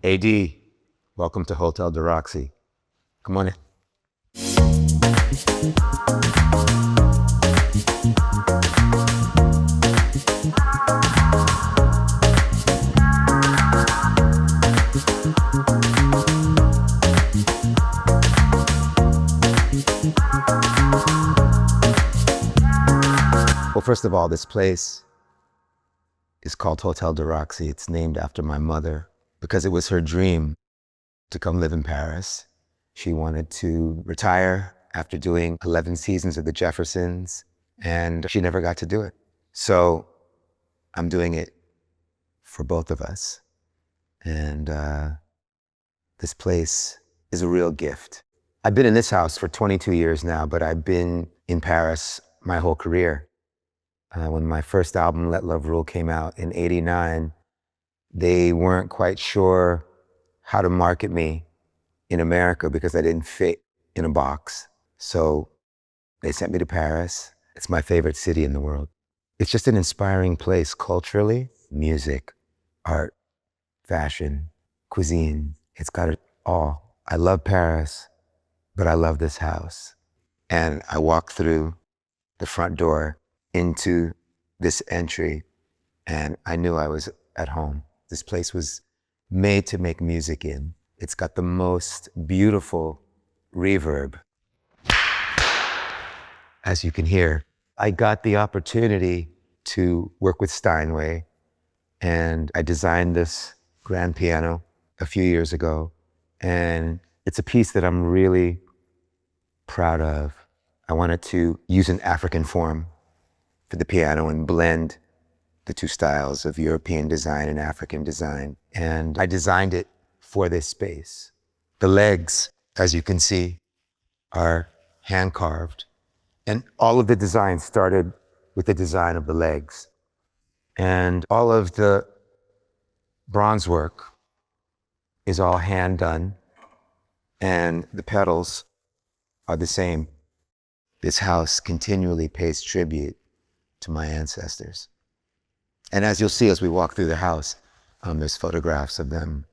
AD, welcome to Hotel de Roxy. Come on in. Well, first of all, this place is called Hotel de Roxy. It's named after my mother because it was her dream to come live in Paris. She wanted to retire after doing 11 seasons of The Jeffersons, and she never got to do it. So I'm doing it for both of us. And this place is a real gift. I've been in this house for 22 years now, but I've been in Paris my whole career. When my first album, Let Love Rule, came out in '89, they weren't quite sure how to market me in America because I didn't fit in a box. So they sent me to Paris. It's my favorite city in the world. It's just an inspiring place culturally, music, art, fashion, cuisine. It's got it all. I love Paris, but I love this house. And I walked through the front door into this entry, and I knew I was at home. This place was made to make music in. It's got the most beautiful reverb. As you can hear, I got the opportunity to work with Steinway, and I designed this grand piano a few years ago, and it's a piece that I'm really proud of. I wanted to use an African form for the piano and blend the two styles of European design and African design. And I designed it for this space. The legs, as you can see, are hand carved. And all of the design started with the design of the legs. And all of the bronze work is all hand done. And the pedals are the same. This house continually pays tribute to my ancestors. And as you'll see as we walk through the house, there's photographs of them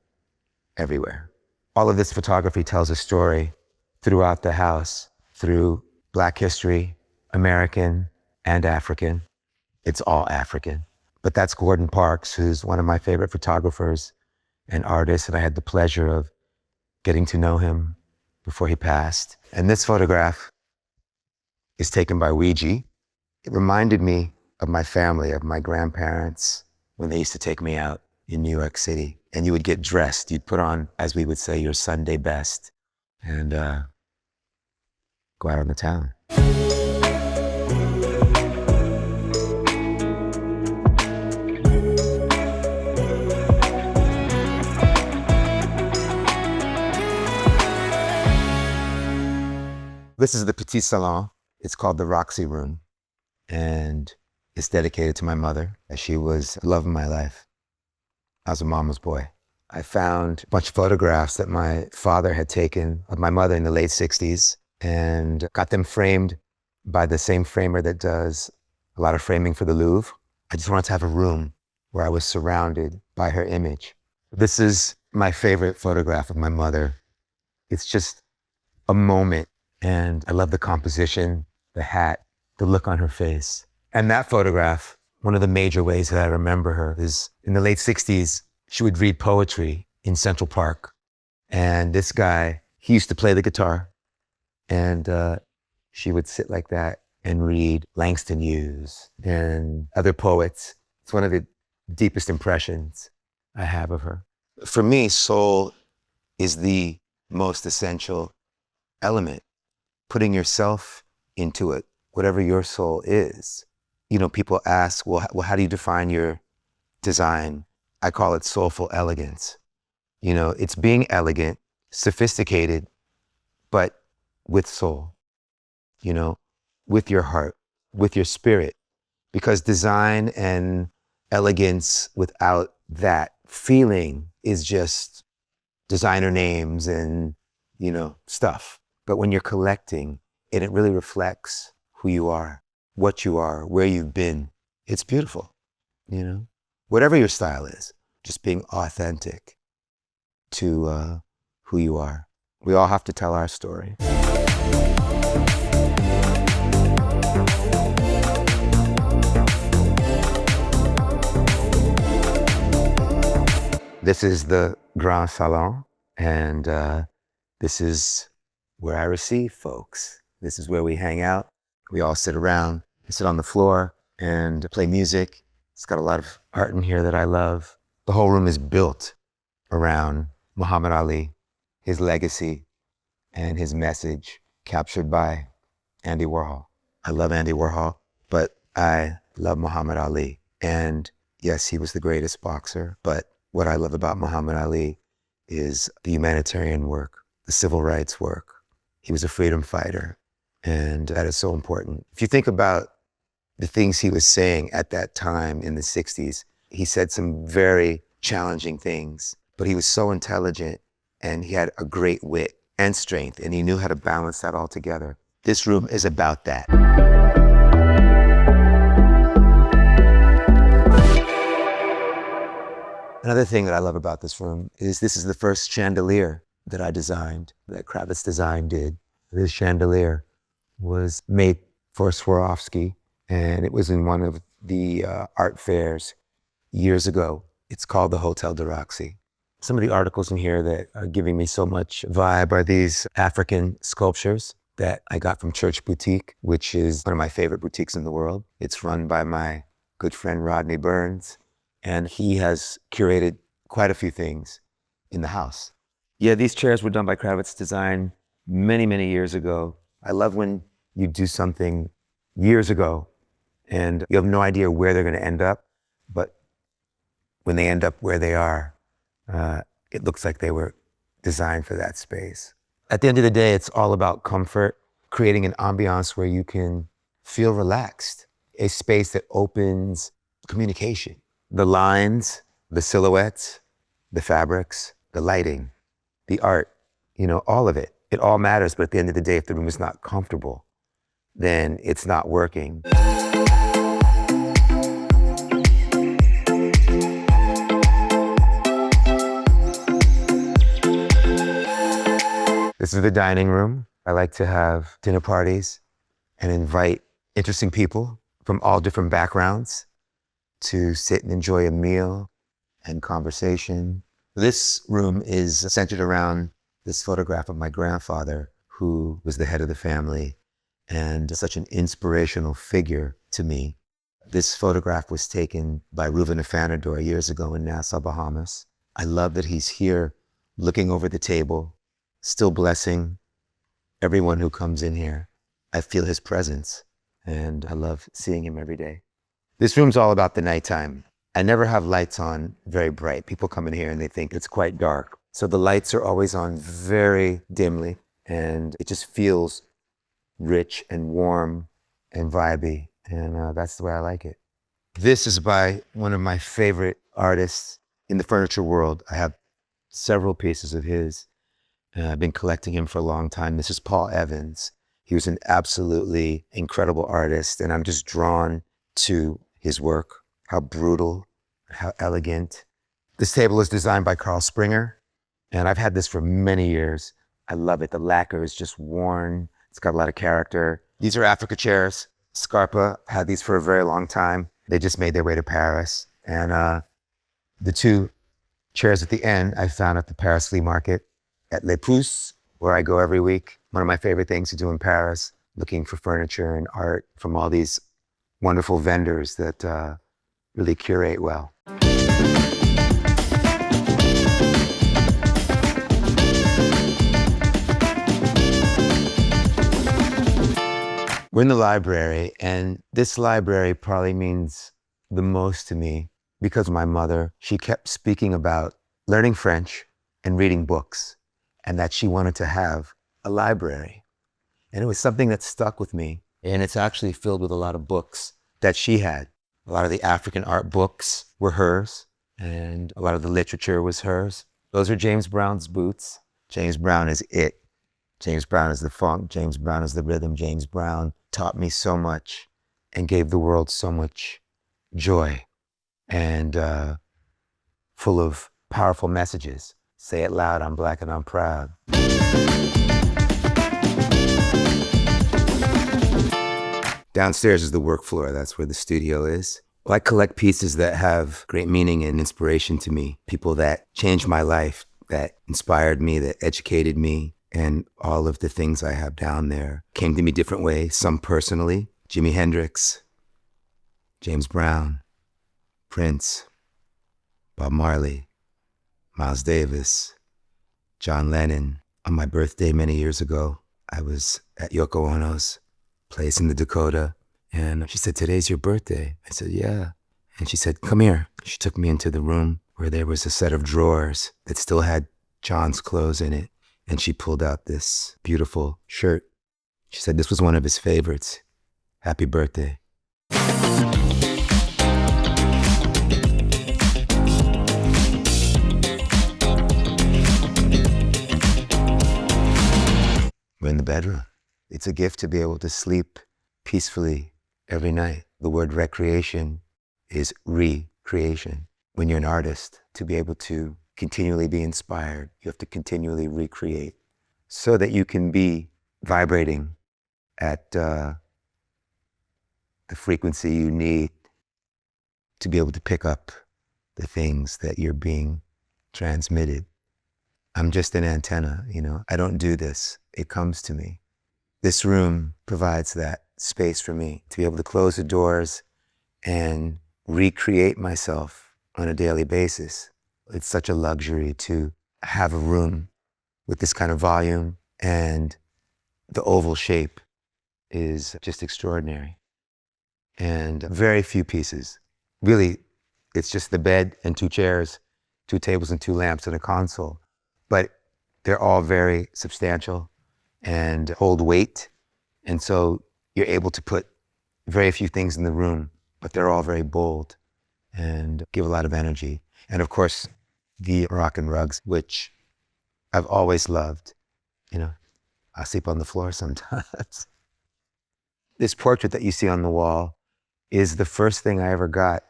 everywhere. All of this photography tells a story throughout the house, through Black history, American and African. It's all African. But that's Gordon Parks, who's one of my favorite photographers and artists, and I had the pleasure of getting to know him before he passed. And this photograph is taken by Ouija. It reminded me of my family, of my grandparents, when they used to take me out in New York City. And you would get dressed. You'd put on, as we would say, your Sunday best and go out on the town. This is the Petit Salon. It's called the Roxy Room. And it's dedicated to my mother, as she was the love of my life. I was a mama's boy. I found a bunch of photographs that my father had taken of my mother in the late 60s and got them framed by the same framer that does a lot of framing for the Louvre. I just wanted to have a room where I was surrounded by her image. This is my favorite photograph of my mother. It's just a moment, and I love the composition, the hat, the look on her face. And that photograph, one of the major ways that I remember her is in the late 60s, she would read poetry in Central Park. And this guy, he used to play the guitar, and she would sit like that and read Langston Hughes and other poets. It's one of the deepest impressions I have of her. For me, soul is the most essential element. Putting yourself into it, whatever your soul is. You know, people ask, well, how do you define your design? I call it soulful elegance. You know, it's being elegant, sophisticated, but with soul, you know, with your heart, with your spirit. Because design and elegance without that feeling is just designer names and, you know, stuff. But when you're collecting, and it really reflects who you are, what you are, where you've been, it's beautiful, you know? Whatever your style is, just being authentic to who you are. We all have to tell our story. This is the Petit Salon, and this is where I receive folks. This is where we hang out. We all sit around, sit on the floor, and play music. It's got a lot of art in here that I love. The whole room is built around Muhammad Ali, his legacy, and his message captured by Andy Warhol. I love Andy Warhol, but I love Muhammad Ali. And yes, he was the greatest boxer, but what I love about Muhammad Ali is the humanitarian work, the civil rights work. He was a freedom fighter, and that is so important. If you think about the things he was saying at that time in the 60s, he said some very challenging things, but he was so intelligent and he had a great wit and strength, and he knew how to balance that all together. This room is about that. Another thing that I love about this room is this is the first chandelier that I designed, that Kravitz Design did. This chandelier was made for Swarovski, and it was in one of the art fairs years ago. It's called the Hotel de Roxy. Some of the articles in here that are giving me so much vibe are these African sculptures that I got from Church Boutique, which is one of my favorite boutiques in the world. It's run by my good friend Rodney Burns, and he has curated quite a few things in the house. Yeah, these chairs were done by Kravitz Design many, many years ago. I love when you do something years ago and you have no idea where they're going to end up, but when they end up where they are, it looks like they were designed for that space. At the end of the day, it's all about comfort, creating an ambiance where you can feel relaxed, a space that opens communication. The lines, the silhouettes, the fabrics, the lighting, the art, all of it. It all matters, but at the end of the day, if the room is not comfortable, then it's not working. This is the dining room. I like to have dinner parties and invite interesting people from all different backgrounds to sit and enjoy a meal and conversation. This room is centered around this photograph of my grandfather, who was the head of the family and such an inspirational figure to me. This photograph was taken by Reuven Afanador years ago in Nassau, Bahamas. I love that he's here looking over the table, still blessing everyone who comes in here. I feel his presence and I love seeing him every day. This room's all about the nighttime. I never have lights on very bright. People come in here and they think it's quite dark. So the lights are always on very dimly, and it just feels rich and warm and vibey, and that's the way I like it. This is by one of my favorite artists in the furniture world. I have several pieces of his. I've been collecting him for a long time. This is Paul Evans. He was an absolutely incredible artist, and I'm just drawn to his work, how brutal, how elegant. This table is designed by Carl Springer, and I've had this for many years. I love it. The lacquer is just worn. It's got a lot of character. These are Africa chairs. Scarpa had these for a very long time. They just made their way to Paris. And the two chairs at the end I found at the Paris flea market at Les Pouces, where I go every week. One of my favorite things to do in Paris, looking for furniture and art from all these wonderful vendors that really curate well. We're in the library, and this library probably means the most to me because my mother, she kept speaking about learning French and reading books, and that she wanted to have a library. And it was something that stuck with me. And it's actually filled with a lot of books that she had. A lot of the African art books were hers, and a lot of the literature was hers. Those are James Brown's boots. James Brown is it. James Brown is the funk. James Brown is the rhythm. James Brown taught me so much and gave the world so much joy and full of powerful messages. Say it loud, I'm black and I'm proud. Downstairs is the work floor. That's where the studio is. Well, I collect pieces that have great meaning and inspiration to me. People that changed my life, that inspired me, that educated me. And all of the things I have down there came to me different ways. Some personally, Jimi Hendrix, James Brown, Prince, Bob Marley, Miles Davis, John Lennon. On my birthday many years ago, I was at Yoko Ono's place in the Dakota. And she said, "Today's your birthday." I said, "Yeah." And she said, "Come here." She took me into the room where there was a set of drawers that still had John's clothes in it. And she pulled out this beautiful shirt. She said this was one of his favorites. Happy birthday. We're in the bedroom. It's a gift to be able to sleep peacefully every night. The word recreation is recreation. When you're an artist, to be able to continually be inspired, you have to continually recreate so that you can be vibrating at the frequency you need to be able to pick up the things that you're being transmitted. I'm just an antenna, I don't do this. It comes to me. This room provides that space for me to be able to close the doors and recreate myself on a daily basis. It's such a luxury to have a room with this kind of volume, and the oval shape is just extraordinary. And very few pieces. Really, it's just the bed and 2 chairs, 2 tables and 2 lamps and a console. But they're all very substantial and hold weight. And so you're able to put very few things in the room, but they're all very bold and give a lot of energy. And of course, the Moroccan rugs, which I've always loved. I sleep on the floor sometimes. This portrait that you see on the wall is the first thing I ever got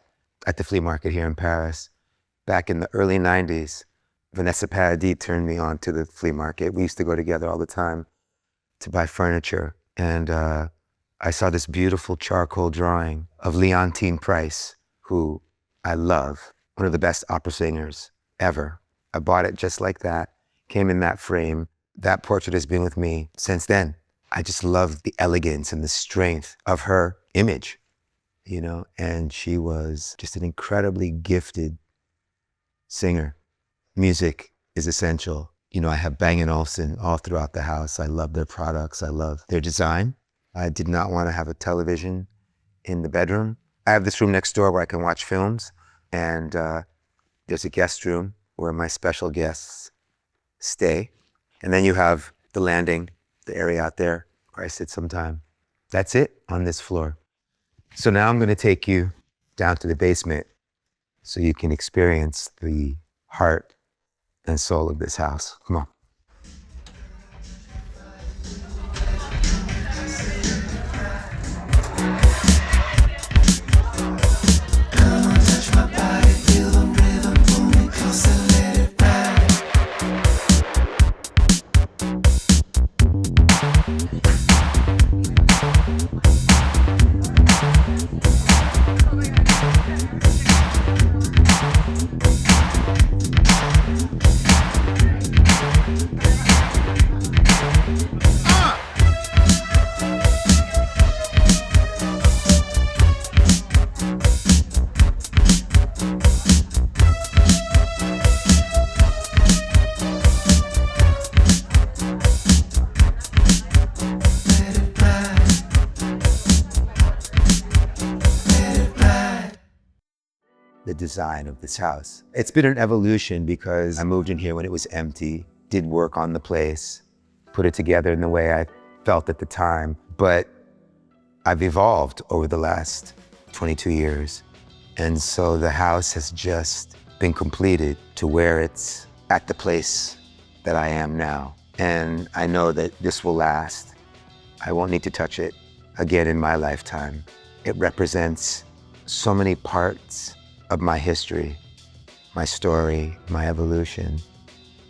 at the flea market here in Paris. Back in the early 90s, Vanessa Paradis turned me on to the flea market. We used to go together all the time to buy furniture. And I saw this beautiful charcoal drawing of Leontine Price, who I love, one of the best opera singers ever. I bought it just like that, came in that frame. That portrait has been with me since then. I just love the elegance and the strength of her image, and she was just an incredibly gifted singer. Music is essential. I have Bang & Olufsen all throughout the house. I love their products. I love their design. I did not want to have a television in the bedroom. I have this room next door where I can watch films, and there's a guest room where my special guests stay. And then you have the landing, the area out there where I sit sometime. That's it on this floor. So now I'm going to take you down to the basement so you can experience the heart and soul of this house. Come on. The design of this house. It's been an evolution because I moved in here when it was empty, did work on the place, put it together in the way I felt at the time. But I've evolved over the last 22 years. And so the house has just been completed to where it's at the place that I am now. And I know that this will last. I won't need to touch it again in my lifetime. It represents so many parts of my history, my story, my evolution.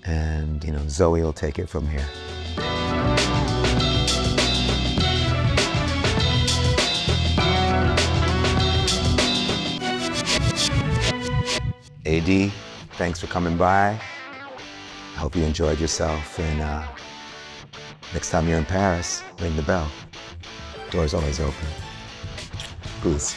and Zoe will take it from here. AD, thanks for coming by. I hope you enjoyed yourself, and next time you're in Paris, ring the bell. Door's always open. Peace.